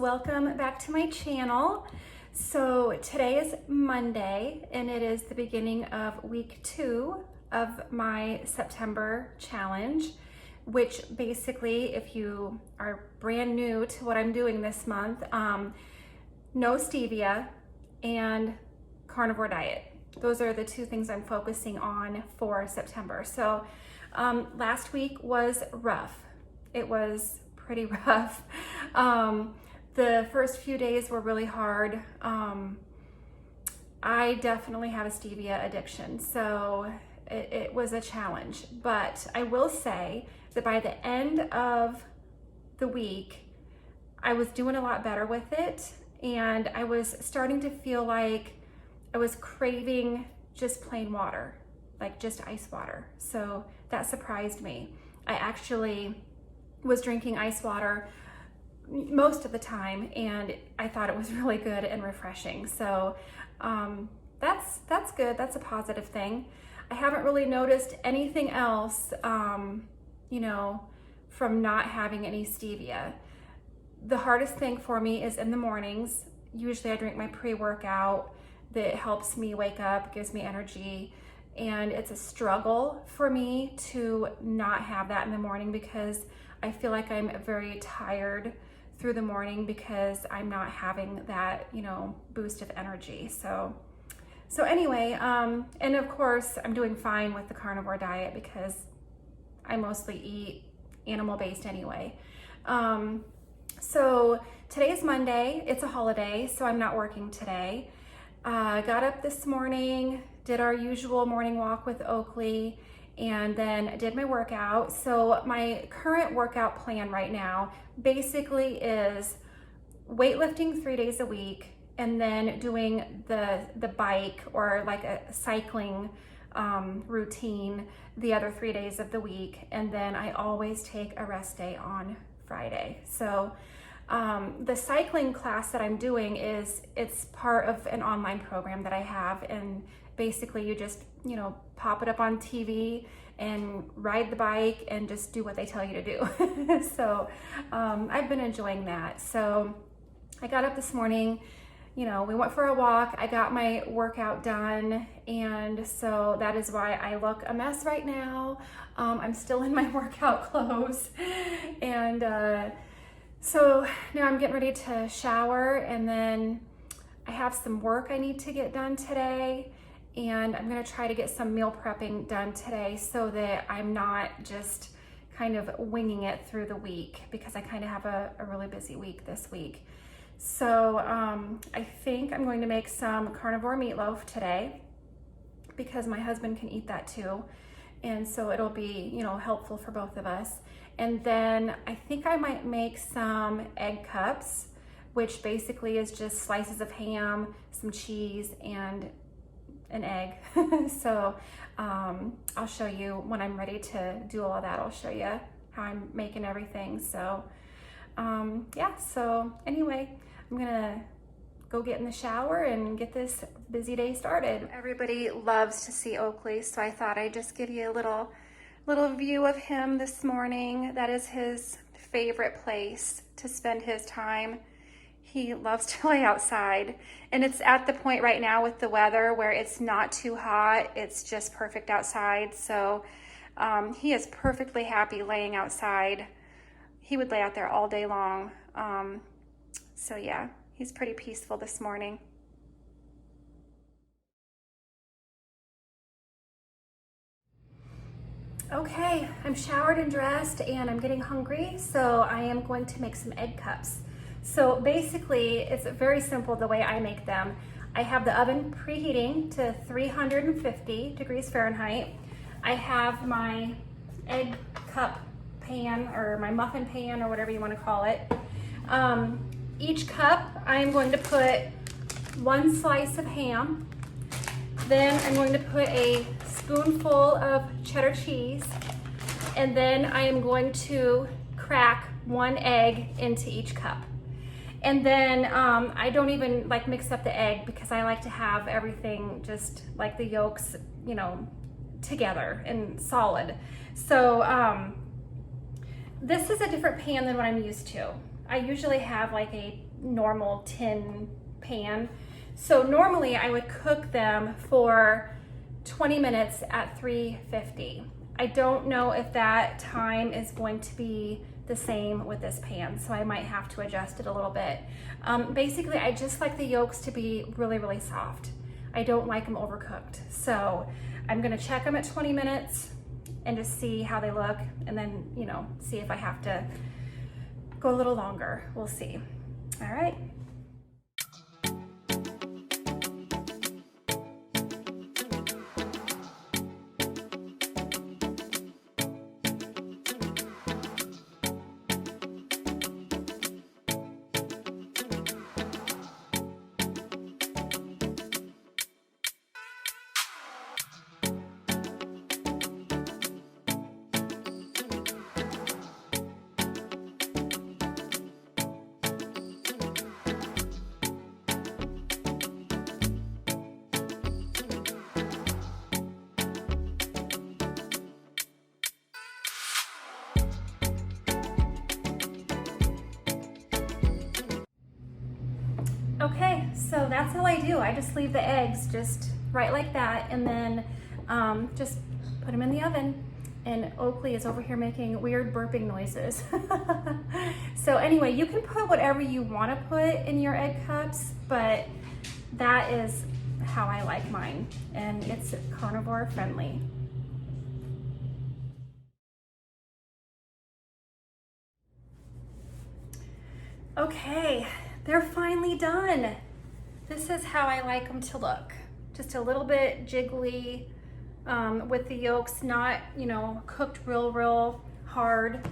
welcome back to my channel. So today is Monday and it is the beginning of week 2 of my September challenge, which basically, if you are brand new to what I'm doing this month, no stevia and carnivore diet. Those are the two things I'm focusing on for September. So last week was rough. It was pretty rough. The first few days were really hard. I definitely have a stevia addiction, so it was a challenge. But I will say that by the end of the week, I was doing a lot better with it, and I was starting to feel like I was craving just plain water, like just ice water. So that surprised me. I actually was drinking ice water most of the time, and I thought it was really good and refreshing. So that's good. That's a positive thing. I haven't really noticed anything else, from not having any stevia. The hardest thing for me is in the mornings. Usually I drink my pre-workout that helps me wake up, gives me energy, and it's a struggle for me to not have that in the morning because I feel like I'm very tired through the morning because I'm not having that, boost of energy. So anyway, and of course I'm doing fine with the carnivore diet because I mostly eat animal-based anyway. So today's Monday, it's a holiday, so I'm not working today. Got up this morning, did our usual morning walk with Oakley, and then did my workout. So my current workout plan right now basically is weightlifting 3 days a week, and then doing the bike or like a cycling routine the other 3 days of the week, and then I always take a rest day on Friday. So the cycling class that I'm doing it's part of an online program that I have, and basically you just pop it up on TV and ride the bike and just do what they tell you to do. So I've been enjoying that. So I got up this morning, we went for a walk, I got my workout done, and so that is why I look a mess right now. I'm still in my workout clothes, and so now I'm getting ready to shower, and then I have some work I need to get done today, and I'm gonna try to get some meal prepping done today so that I'm not just kind of winging it through the week, because I kind of have a really busy week this week. So I think I'm going to make some carnivore meatloaf today because my husband can eat that too. And so it'll be, helpful for both of us. And then I think I might make some egg cups, which basically is just slices of ham, some cheese, and an egg. So I'll show you when I'm ready to do all of that. I'll show you how I'm making everything. So yeah, so anyway, I'm gonna go get in the shower and get this busy day started. Everybody loves to see Oakley, so I thought I'd just give you a little view of him this morning. That is his favorite place to spend his time. He loves to lay outside, and it's at the point right now with the weather where it's not too hot, it's just perfect outside. So he is perfectly happy laying outside. He would lay out there all day long. So yeah, he's pretty peaceful this morning. Okay, I'm showered and dressed, and I'm getting hungry, so I am going to make some egg cups. So basically, it's very simple the way I make them. I have the oven preheating to 350 degrees Fahrenheit. I have my egg cup pan, or my muffin pan, or whatever you want to call it. Each cup, I'm going to put 1 slice of ham. Then I'm going to put a spoonful of cheddar cheese, and then I am going to crack 1 egg into each cup. And then I don't even mix up the egg because I like to have everything just like the yolks, together and solid. So this is a different pan than what I'm used to. I usually have like a normal tin pan. So normally I would cook them for 20 minutes at 350. I don't know if that time is going to be the same with this pan, so I might have to adjust it a little bit. Basically, I just like the yolks to be really, really soft. I don't like them overcooked. So I'm gonna check them at 20 minutes and just see how they look, and then, you know, see if I have to go a little longer. We'll see. All right. Okay, so that's all I do. I just leave the eggs just right like that, and then just put them in the oven. And Oakley is over here making weird burping noises. So anyway, you can put whatever you want to put in your egg cups, but that is how I like mine, and it's carnivore friendly. Okay, they're finally done. This is how I like them to look. Just a little bit jiggly, with the yolks not, you know, cooked real hard.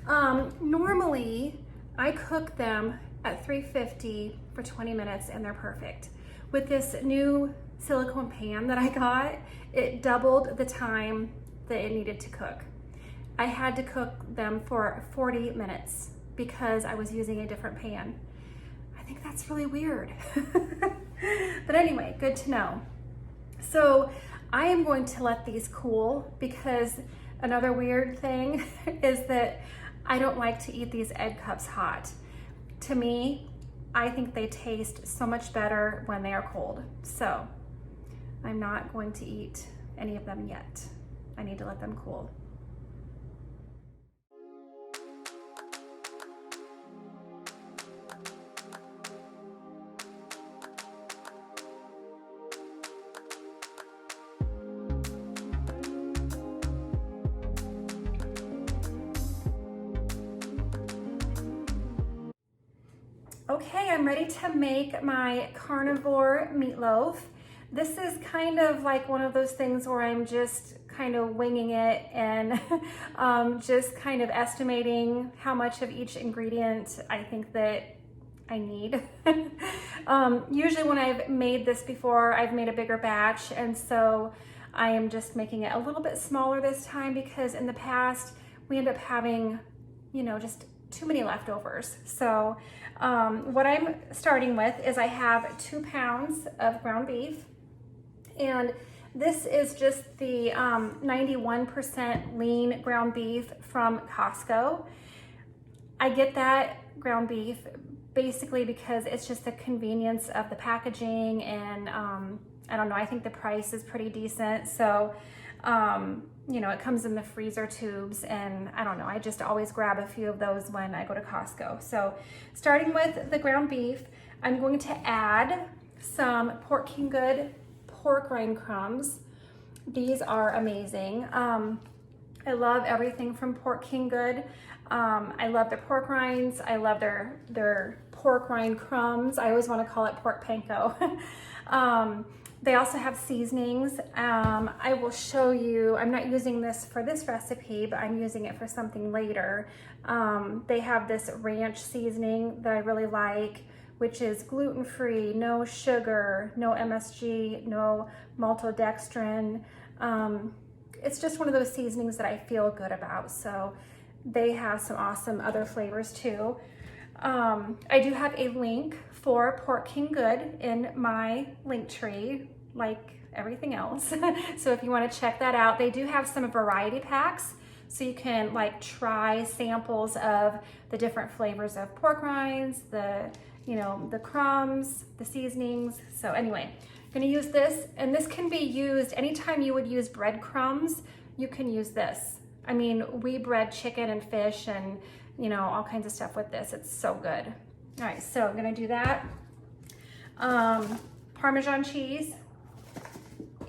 Normally, I cook them at 350 for 20 minutes and they're perfect. With this new silicone pan that I got, it doubled the time that it needed to cook. I had to cook them for 40 minutes because I was using a different pan. I think that's really weird. But anyway, good to know. So I am going to let these cool, because another weird thing is that I don't like to eat these egg cups hot. To me, I think they taste so much better when they are cold. So I'm not going to eat any of them yet. I need to let them cool. Okay, I'm ready to make my carnivore meatloaf. This is kind of like one of those things where I'm just kind of winging it and just kind of estimating how much of each ingredient I think that I need. Usually when I've made this before, I've made a bigger batch, and so I am just making it a little bit smaller this time, because in the past we end up having, you know, just too many leftovers. So what I'm starting with is I have 2 pounds of ground beef, and this is just the 91% lean ground beef from Costco. I get that ground beef basically because it's just the convenience of the packaging, and I don't know, I think the price is pretty decent. So you know, it comes in the freezer tubes, and I don't know, I just always grab a few of those when I go to Costco. So starting with the ground beef, I'm going to add some Pork King Good pork rind crumbs. These are amazing. I love everything from Pork King Good. I love their pork rinds. I love their pork rind crumbs. I always want to call it pork panko. They also have seasonings. I will show you, I'm not using this for this recipe, but I'm using it for something later. They have this ranch seasoning that I really like, which is gluten-free, no sugar, no MSG, no maltodextrin. It's just one of those seasonings that I feel good about. So they have some awesome other flavors too. I do have a link for Pork King Good in my link tree, like everything else. So if you want to check that out, they do have some variety packs, so you can like try samples of the different flavors of pork rinds, the you know, the crumbs, the seasonings. So anyway, I'm gonna use this, and this can be used anytime you would use breadcrumbs, you can use this. I mean, we bread chicken and fish and, you know, all kinds of stuff with this. It's so good. All right, so I'm gonna do that. Parmesan cheese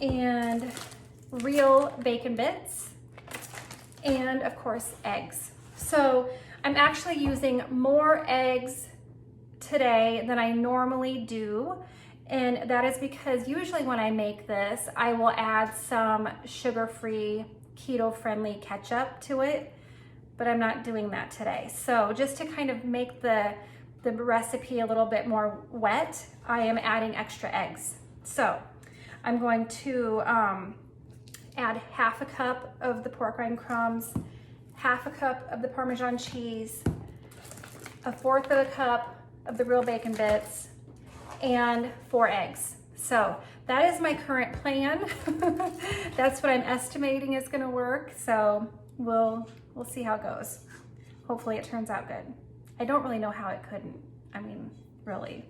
and real bacon bits, and of course eggs. So I'm actually using more eggs today than I normally do, and that is because usually when I make this, I will add some sugar-free, keto-friendly ketchup to it, but I'm not doing that today. So just to kind of make the recipe a little bit more wet, I am adding extra eggs. So I'm going to add half a cup of the pork rind crumbs, half a cup of the Parmesan cheese, a fourth of a cup of the real bacon bits, and 4 eggs. So that is my current plan. That's what I'm estimating is gonna work. So we'll see how it goes. Hopefully it turns out good. I don't really know how it couldn't. I mean, really.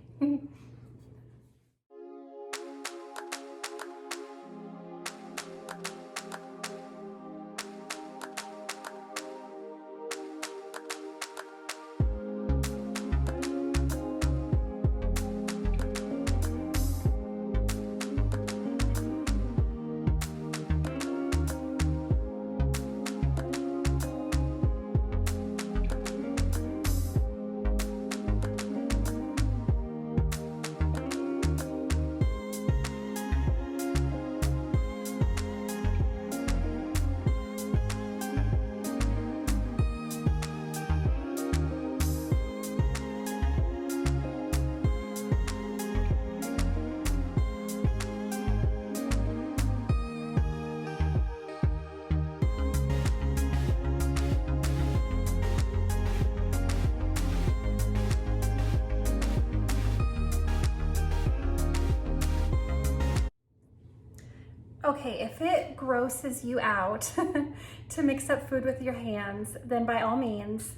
Okay, if it grosses you out to mix up food with your hands, then by all means,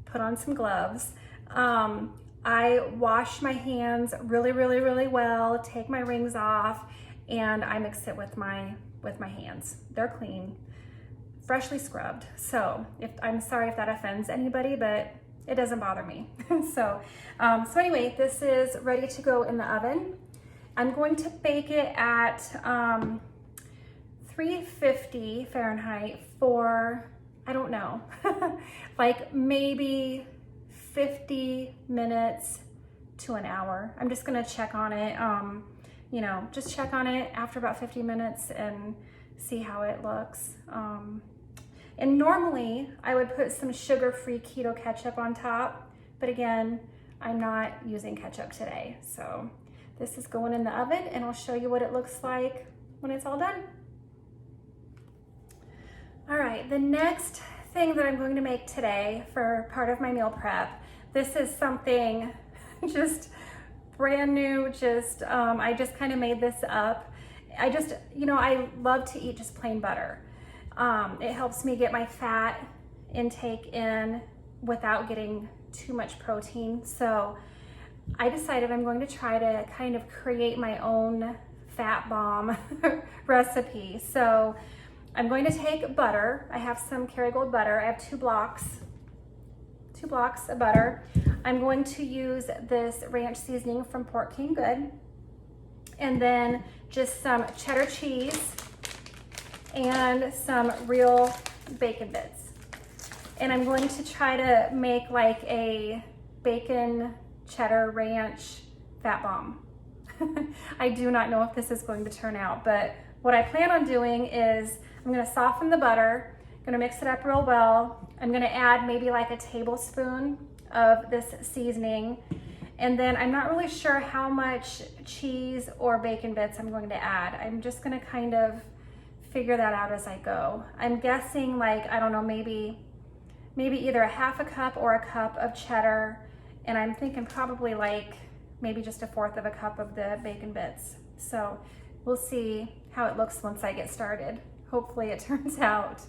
put on some gloves. I wash my hands really well, take my rings off, and I mix it with my hands. They're clean, freshly scrubbed. So I'm sorry if that offends anybody, but it doesn't bother me. So anyway, this is ready to go in the oven. I'm going to bake it at 350 Fahrenheit for, I don't know, like maybe 50 minutes to an hour. I'm just gonna check on it, you know, just check on it after about 50 minutes and see how it looks. And normally I would put some sugar-free keto ketchup on top, but again, I'm not using ketchup today. So this is going in the oven, and I'll show you what it looks like when it's all done. All right, the next thing that I'm going to make today for part of my meal prep, this is something just brand new, I just kind of made this up. You know, I love to eat just plain butter. It helps me get my fat intake in without getting too much protein. So I decided I'm going to try to kind of create my own fat bomb recipe. So I'm going to take butter. I have some Kerrygold butter. I have 2 blocks of butter. I'm going to use this ranch seasoning from Pork King Good, and then just some cheddar cheese and some real bacon bits. And I'm going to try to make like a bacon cheddar ranch fat bomb. I do not know if this is going to turn out, but what I plan on doing is I'm gonna soften the butter, gonna mix it up real well. I'm gonna add maybe like a tablespoon of this seasoning, and then I'm not really sure how much cheese or bacon bits I'm going to add. I'm just gonna kind of figure that out as I go. I'm guessing like, I don't know, maybe either a half a cup or a cup of cheddar, and I'm thinking probably like maybe just a fourth of a cup of the bacon bits. So we'll see how it looks once I get started. Hopefully it turns out.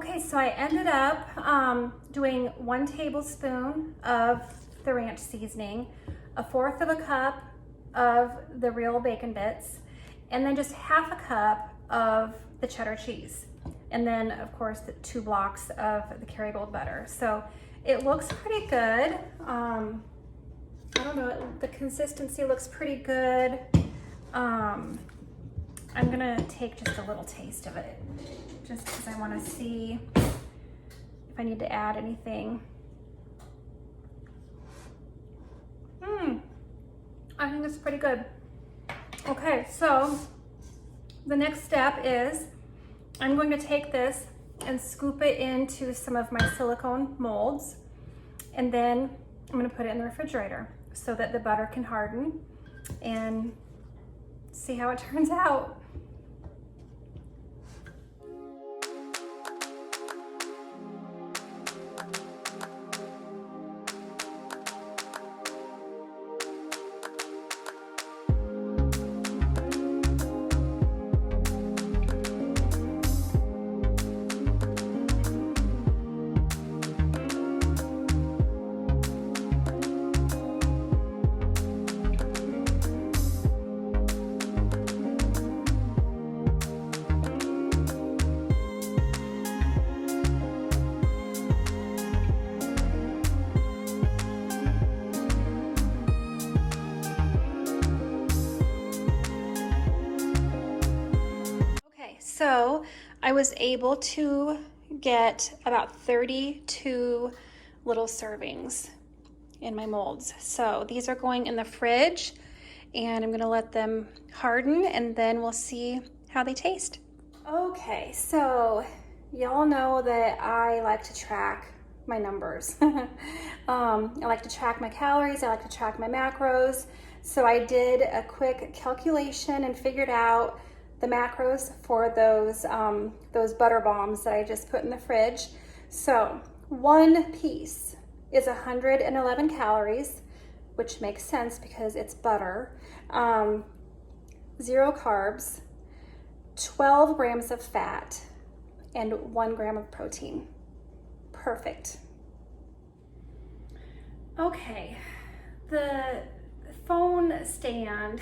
Okay, so I ended up doing 1 tablespoon of the ranch seasoning, 1/4 of a cup of the real bacon bits, and then just 1/2 a cup of the cheddar cheese. And then of course the 2 blocks of the Kerrygold butter. So it looks pretty good. I don't know, the consistency looks pretty good. I'm gonna take just a little taste of it, just because I wanna see if I need to add anything. I think it's pretty good. Okay, so the next step is I'm going to take this and scoop it into some of my silicone molds, and then I'm gonna put it in the refrigerator so that the butter can harden and see how it turns out. So I was able to get about 32 little servings in my molds. So these are going in the fridge, and I'm gonna let them harden, and then we'll see how they taste. Okay, so y'all know that I like to track my numbers. I like to track my calories, I like to track my macros. So I did a quick calculation and figured out the macros for those butter bombs that I just put in the fridge. So 1 piece is 111 calories, which makes sense because it's butter. 0 carbs, 12 grams of fat, and 1 gram of protein. Perfect. Okay, the phone stand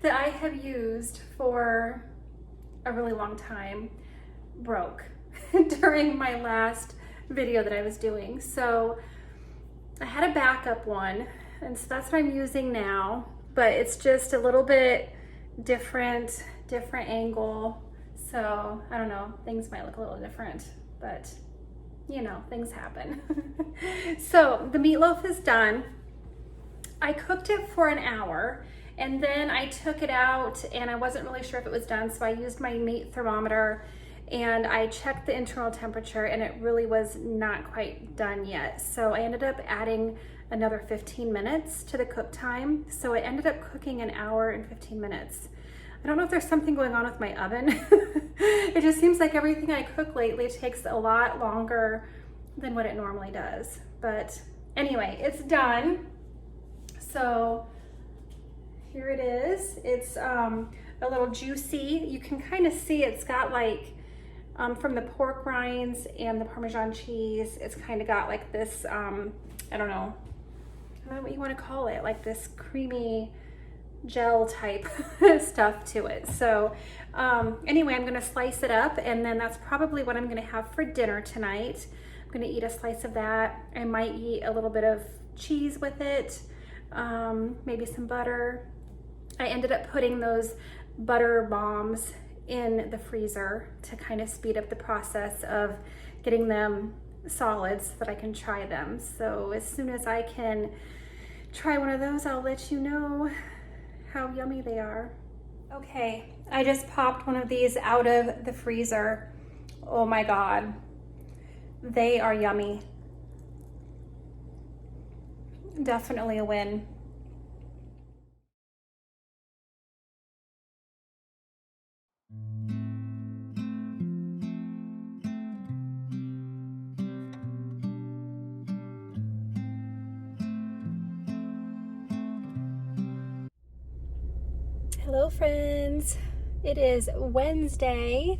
that I have used for a really long time broke during my last video that I was doing. So I had a backup one, and so that's what I'm using now, but it's just a little bit different angle. So I don't know, things might look a little different, but you know, things happen. So the meatloaf is done. I cooked it for an hour, and then I took it out, and I wasn't really sure if it was done, so I used my meat thermometer and I checked the internal temperature, and it really was not quite done yet. So I ended up adding another 15 minutes to the cook time. So it ended up cooking 1 hour and 15 minutes. I don't know if there's something going on with my oven. It just seems like everything I cook lately takes a lot longer than what it normally does. But anyway, it's done. So here it is. It's a little juicy. You can kind of see it's got like, from the pork rinds and the Parmesan cheese, it's kind of got like this, I don't know what you want to call it, like this creamy gel type stuff to it. So anyway, I'm gonna slice it up, and then that's probably what I'm gonna have for dinner tonight. I'm gonna eat a slice of that. I might eat a little bit of cheese with it, maybe some butter. I ended up putting those butter bombs in the freezer to kind of speed up the process of getting them solid so that I can try them. So as soon as I can try one of those, I'll let you know how yummy they are. Okay, I just popped one of these out of the freezer. Oh my God, they are yummy. Definitely a win. Hello friends, it is Wednesday.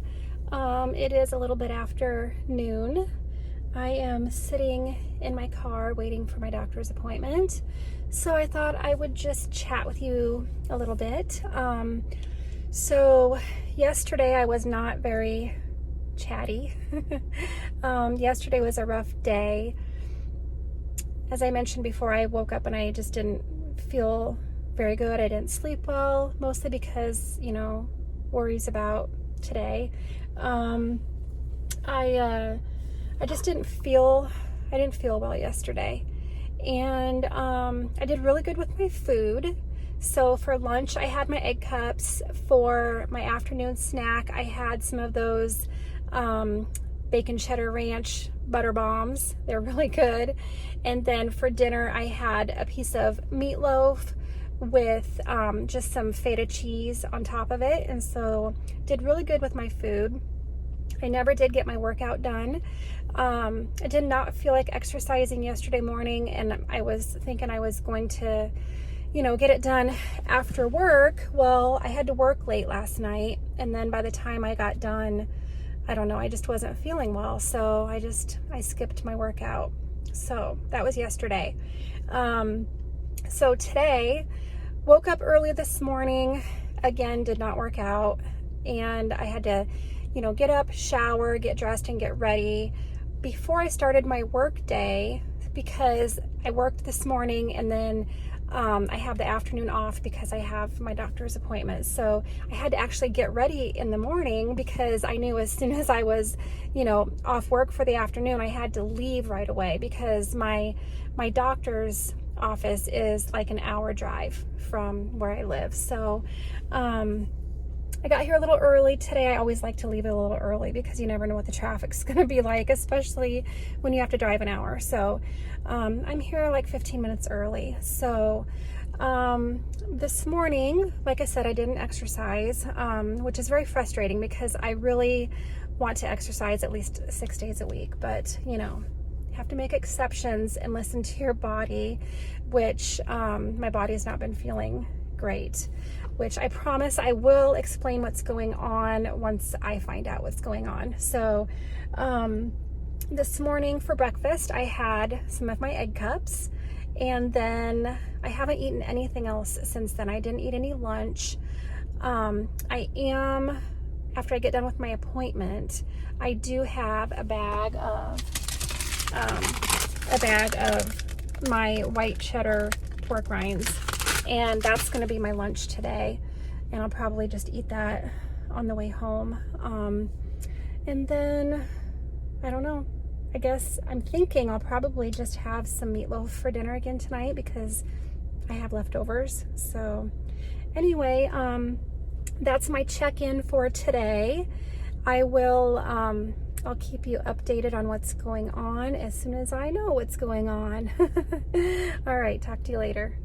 It is a little bit after noon. I am sitting in my car waiting for my doctor's appointment. So I thought I would just chat with you a little bit. So yesterday I was not very chatty. Yesterday was a rough day. As I mentioned before, I woke up and I just didn't feel very good. I didn't sleep well, mostly because, worries about today. I just I didn't feel well yesterday. And I did really good with my food. So for lunch, I had my egg cups. For my afternoon snack, I had some of those bacon cheddar ranch butter bombs. They're really good. And then for dinner, I had a piece of meatloaf with just some feta cheese on top of it. And so did really good with my food. I never did get my workout done. I did not feel like exercising yesterday morning, and I was thinking I was going to, get it done after work. Well, I had to work late last night, and then by the time I got done, I don't know, I just wasn't feeling well, so I skipped my workout. So that was yesterday. So today, woke up early this morning, again, did not work out, and I had to get up, shower, get dressed, and get ready before I started my work day, because I worked this morning and then I have the afternoon off because I have my doctor's appointment. So I had to actually get ready in the morning because I knew as soon as I was, off work for the afternoon, I had to leave right away because my doctor's office is like an hour drive from where I live. So, I got here a little early today. I always like to leave a little early because you never know what the traffic's going to be like, especially when you have to drive an hour. So I'm here like 15 minutes early. So this morning, like I said, I didn't exercise, which is very frustrating because I really want to exercise at least 6 days a week. But, you have to make exceptions and listen to your body, which my body has not been feeling great, which I promise I will explain what's going on once I find out what's going on. So this morning for breakfast, I had some of my egg cups, and then I haven't eaten anything else since then. I didn't eat any lunch. After I get done with my appointment, I do have a bag of my white cheddar pork rinds, and that's going to be my lunch today, and I'll probably just eat that on the way home. And then I don't know, I guess I'm thinking I'll probably just have some meatloaf for dinner again tonight because I have leftovers. So anyway, that's my check-in for today. I'll keep you updated on what's going on as soon as I know what's going on. All right, talk to you later.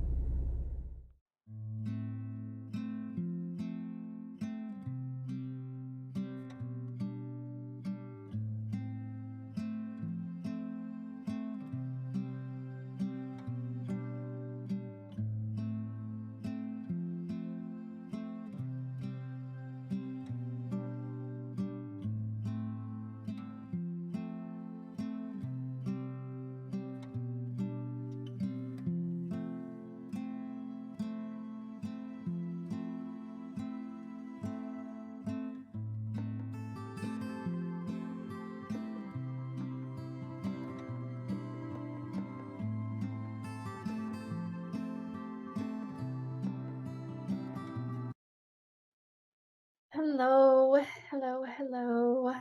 Hello, hello, hello.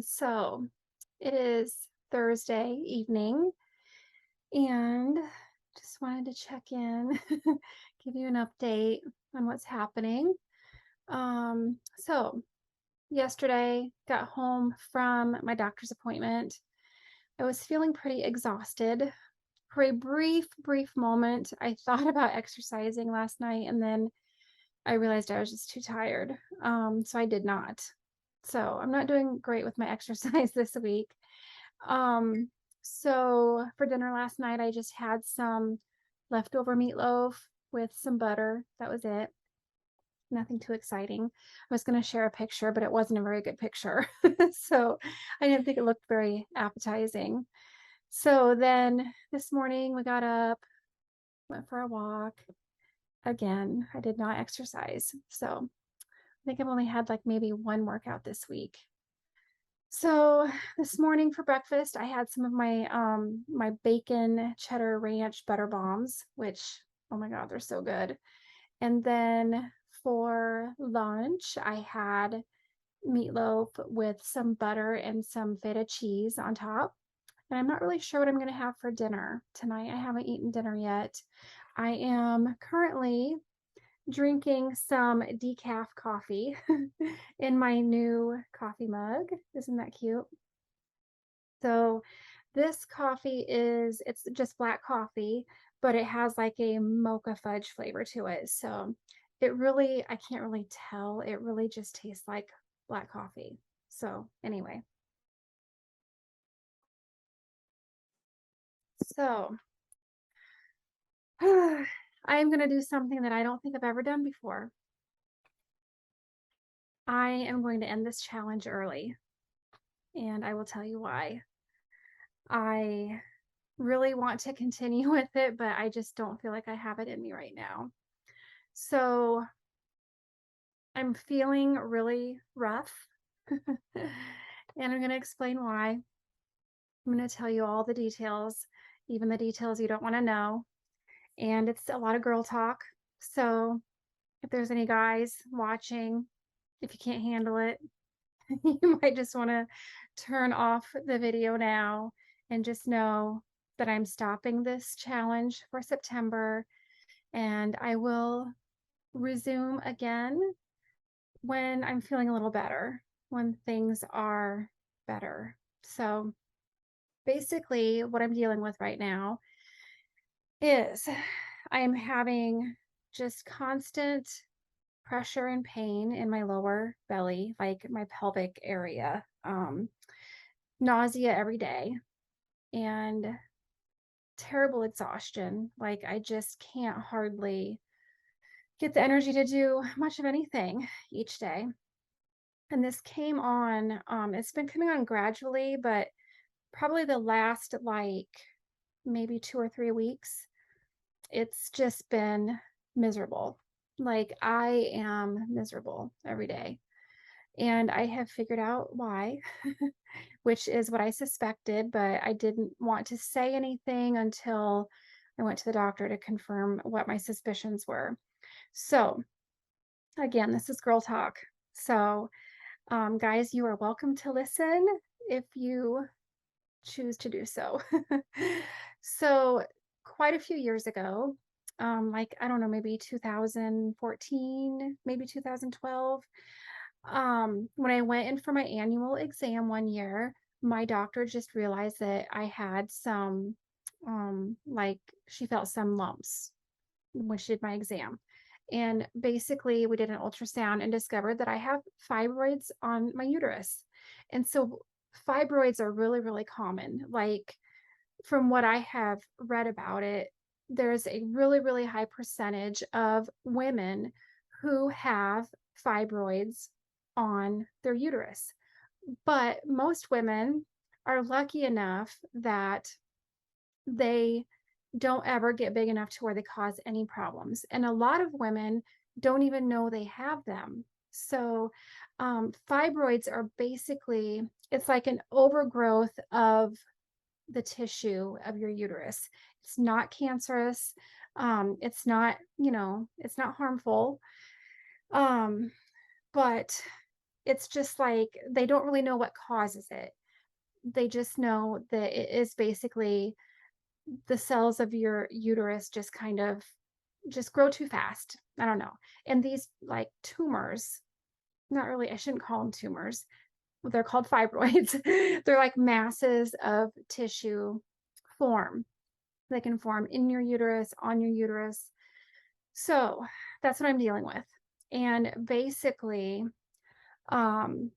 So it is Thursday evening, and just wanted to check in, give you an update on what's happening. So yesterday, got home from my doctor's appointment. I was feeling pretty exhausted. For a brief moment, I thought about exercising last night, and then I realized I was just too tired. So I did not. So I'm not doing great with my exercise this week. So for dinner last night, I just had some leftover meatloaf with some butter. That was it. Nothing too exciting. I was going to share a picture, but it wasn't a very good picture. So I didn't think it looked very appetizing. So then this morning we got up, went for a walk. Again, I did not exercise. So I think I've only had like maybe one workout this week. So this morning for breakfast, I had some of my bacon cheddar ranch butter bombs, which, oh my God, they're so good. And then for lunch, I had meatloaf with some butter and some feta cheese on top. And I'm not really sure what I'm going to have for dinner tonight. I haven't eaten dinner yet. I am currently drinking some decaf coffee in my new coffee mug. Isn't that cute? So this coffee it's just black coffee, but it has like a mocha fudge flavor to it. So I can't really tell. It really just tastes like black coffee. So anyway, so I am going to do something that I don't think I've ever done before. I am going to end this challenge early, and I will tell you why. I really want to continue with it, but I just don't feel like I have it in me right now. So I'm feeling really rough, and I'm going to explain why. I'm going to tell you all the details, even the details you don't want to know. And it's a lot of girl talk. So if there's any guys watching, if you can't handle it, you might just want to turn off the video now and just know that I'm stopping this challenge for September, and I will resume again when I'm feeling a little better, when things are better. So basically, what I'm dealing with right now is I am having just constant pressure and pain in my lower belly, like my pelvic area, nausea every day, and terrible exhaustion. Like I just can't hardly get the energy to do much of anything each day. And this came on, it's been coming on gradually, but probably the last like maybe 2 or 3 weeks, it's just been miserable. Like I am miserable every day. And I have figured out why, which is what I suspected, but I didn't want to say anything until I went to the doctor to confirm what my suspicions were. So, again, this is girl talk. So, guys, you are welcome to listen if you choose to do so. So, quite a few years ago, like I don't know, maybe 2014, maybe 2012, when I went in for my annual exam one year, my doctor just realized that I had some, like she felt some lumps when she did my exam. And basically, we did an ultrasound and discovered that I have fibroids on my uterus. And so, fibroids are really, really common. Like, from what I have read about it, there's a really, really high percentage of women who have fibroids on their uterus. But most women are lucky enough that they don't ever get big enough to where they cause any problems. And a lot of women don't even know they have them. So, fibroids are basically, it's like an overgrowth of the tissue of your uterus. It's not cancerous. It's not, it's not harmful. Um, but it's just like they don't really know what causes it. They just know that it is basically the cells of your uterus just kind of just grow too fast. I don't know. And these like tumors, not really, I shouldn't call them tumors. They're called fibroids. They're like masses of tissue form. They can form in your uterus, on your uterus. So that's what I'm dealing with. And basically, um,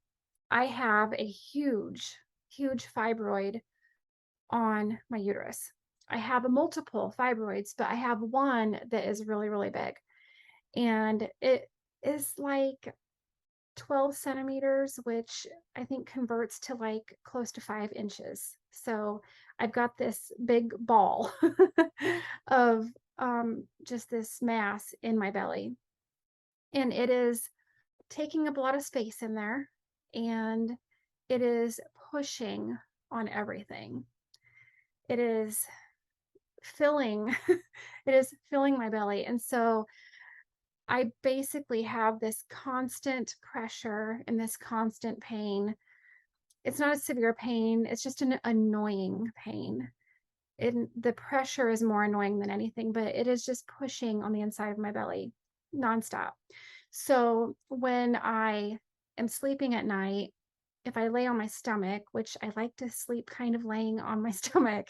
I have a huge, huge fibroid on my uterus. I have multiple fibroids, but I have one that is really, really big. And is like 12 centimeters, which I think converts to like close to 5 inches. So I've got this big ball of just this mass in my belly. And it is taking up a lot of space in there. And it is pushing on everything. It is filling, it is filling my belly. And so I basically have this constant pressure and this constant pain. It's not a severe pain, it's just an annoying pain. And the pressure is more annoying than anything, but it is just pushing on the inside of my belly nonstop. So when I am sleeping at night, if I lay on my stomach, which I like to sleep kind of laying on my stomach,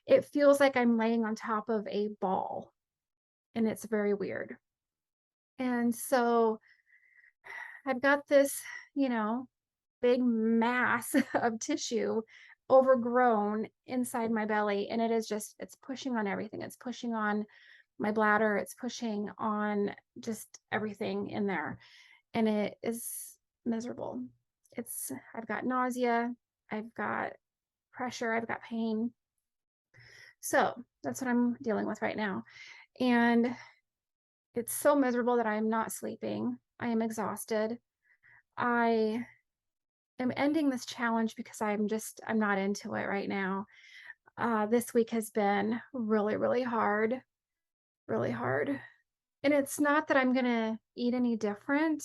it feels like I'm laying on top of a ball, and it's very weird. And so I've got this, you know, big mass of tissue overgrown inside my belly, and it is just, it's pushing on everything. It's pushing on my bladder, it's pushing on just everything in there, and it is miserable. It's, I've got nausea, I've got pressure, I've got pain. So that's what I'm dealing with right now. And it's so miserable that I'm not sleeping. I am exhausted. I am ending this challenge because I'm not into it right now. This week has been really, really hard, really hard. And it's not that I'm gonna eat any different.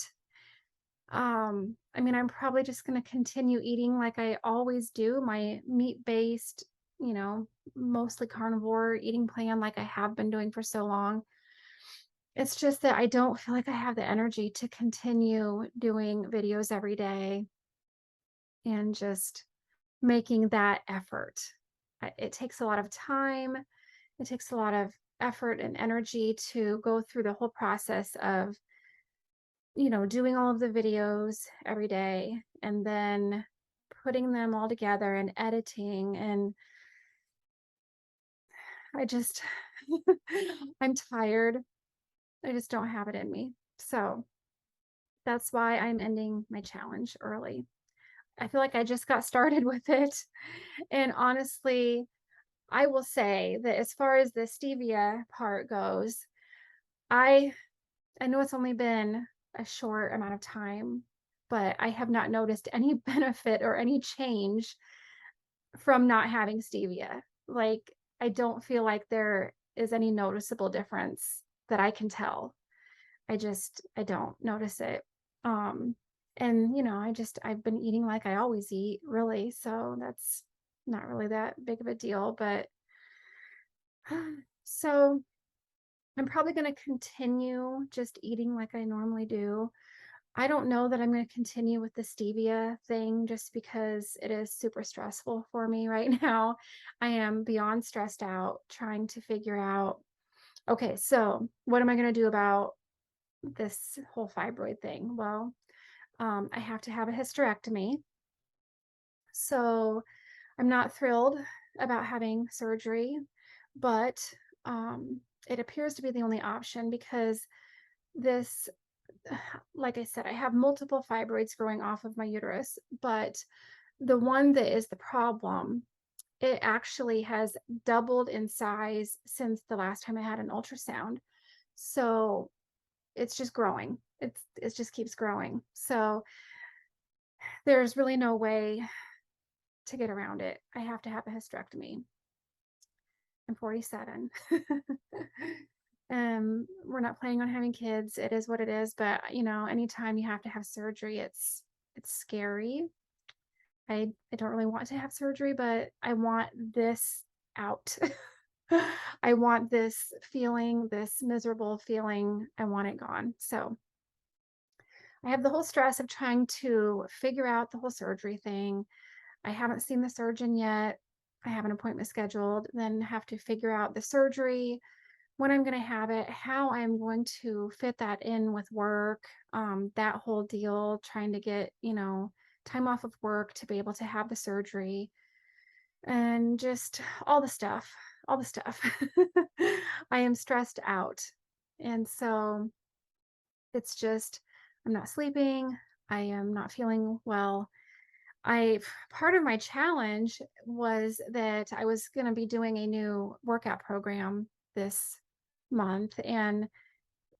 I mean, I'm probably just gonna continue eating like I always do, my meat-based, you know, mostly carnivore eating plan like I have been doing for so long. It's just that I don't feel like I have the energy to continue doing videos every day and just making that effort. It takes a lot of time. It takes a lot of effort and energy to go through the whole process of, you know, doing all of the videos every day and then putting them all together and editing. And I just, I'm tired. I just don't have it in me. So that's why I'm ending my challenge early. I feel like I just got started with it. And honestly, I will say that as far as the stevia part goes, I I know it's only been a short amount of time, but I have not noticed any benefit or any change from not having stevia. Like, I don't feel like there is any noticeable difference that I can tell. I don't notice it. Um, and you know, I've been eating like I always eat, really. So that's not really that big of a deal, but so I'm probably going to continue just eating like I normally do. I don't know that I'm going to continue with the stevia thing just because it is super stressful for me right now. I am beyond stressed out trying to figure out, okay, so what am I going to do about this whole fibroid thing? Well, I have to have a hysterectomy. So I'm not thrilled about having surgery, but it appears to be the only option because this, like I said, I have multiple fibroids growing off of my uterus, but the one that is the problem, it actually has doubled in size since the last time I had an ultrasound. So it's just growing. It just keeps growing. So there's really no way to get around it. I have to have a hysterectomy. I'm 47. We're not planning on having kids. It is what it is, but you know, anytime you have to have surgery, it's scary. I don't really want to have surgery, but I want this out. I want this feeling, this miserable feeling. I want it gone. So I have the whole stress of trying to figure out the whole surgery thing. I haven't seen the surgeon yet. I have an appointment scheduled, then have to figure out the surgery, when I'm going to have it, how I'm going to fit that in with work, that whole deal, trying to get, you know, time off of work to be able to have the surgery and just all the stuff, all the stuff. I am stressed out. And so It's just, I'm not sleeping. I am not feeling well. I Part of my challenge was that I was going to be doing a new workout program this month, and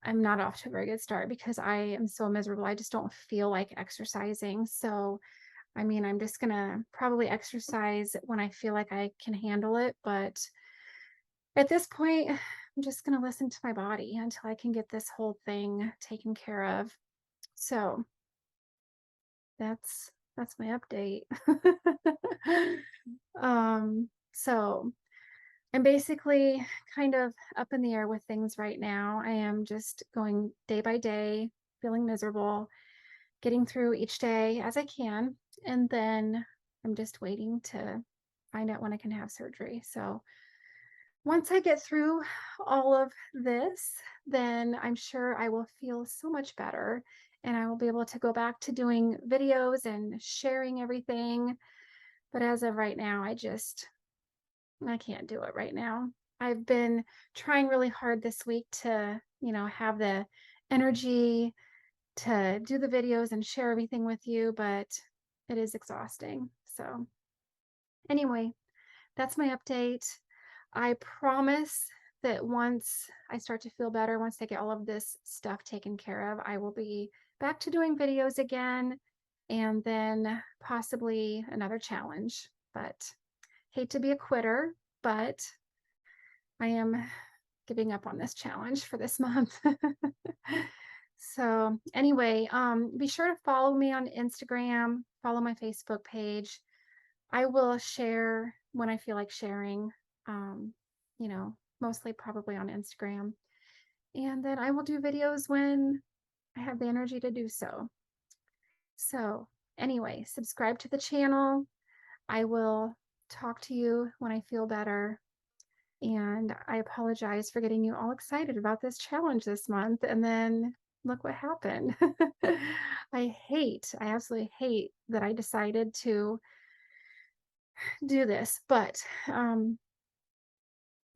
I'm not off to a very good start because I am so miserable. I just don't feel like exercising. So, I mean, I'm just going to probably exercise when I feel like I can handle it. But at this point, I'm just going to listen to my body until I can get this whole thing taken care of. So, that's my update. So I'm basically kind of up in the air with things right now. I am just going day by day, feeling miserable, getting through each day as I can, and then I'm just waiting to find out when I can have surgery. So once I get through all of this, then I'm sure I will feel so much better and I will be able to go back to doing videos and sharing everything. But as of right now, I can't do it right now. I've been trying really hard this week to, have the energy to do the videos and share everything with you, but it is exhausting. So, anyway, that's my update. I promise that once I start to feel better, once I get all of this stuff taken care of, I will be back to doing videos again and then possibly another challenge. But hate to be a quitter, but I am giving up on this challenge for this month. So anyway, be sure to follow me on Instagram, follow my Facebook page. I will share when I feel like sharing, um, mostly probably on Instagram. And then I will do videos when I have the energy to do so. So, anyway, subscribe to the channel. I will talk to you when I feel better. And I apologize for getting you all excited about this challenge this month. And then look what happened. I absolutely hate that I decided to do this, but I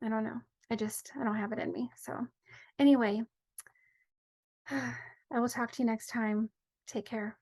don't know. I don't have it in me. So, anyway, I will talk to you next time. Take care.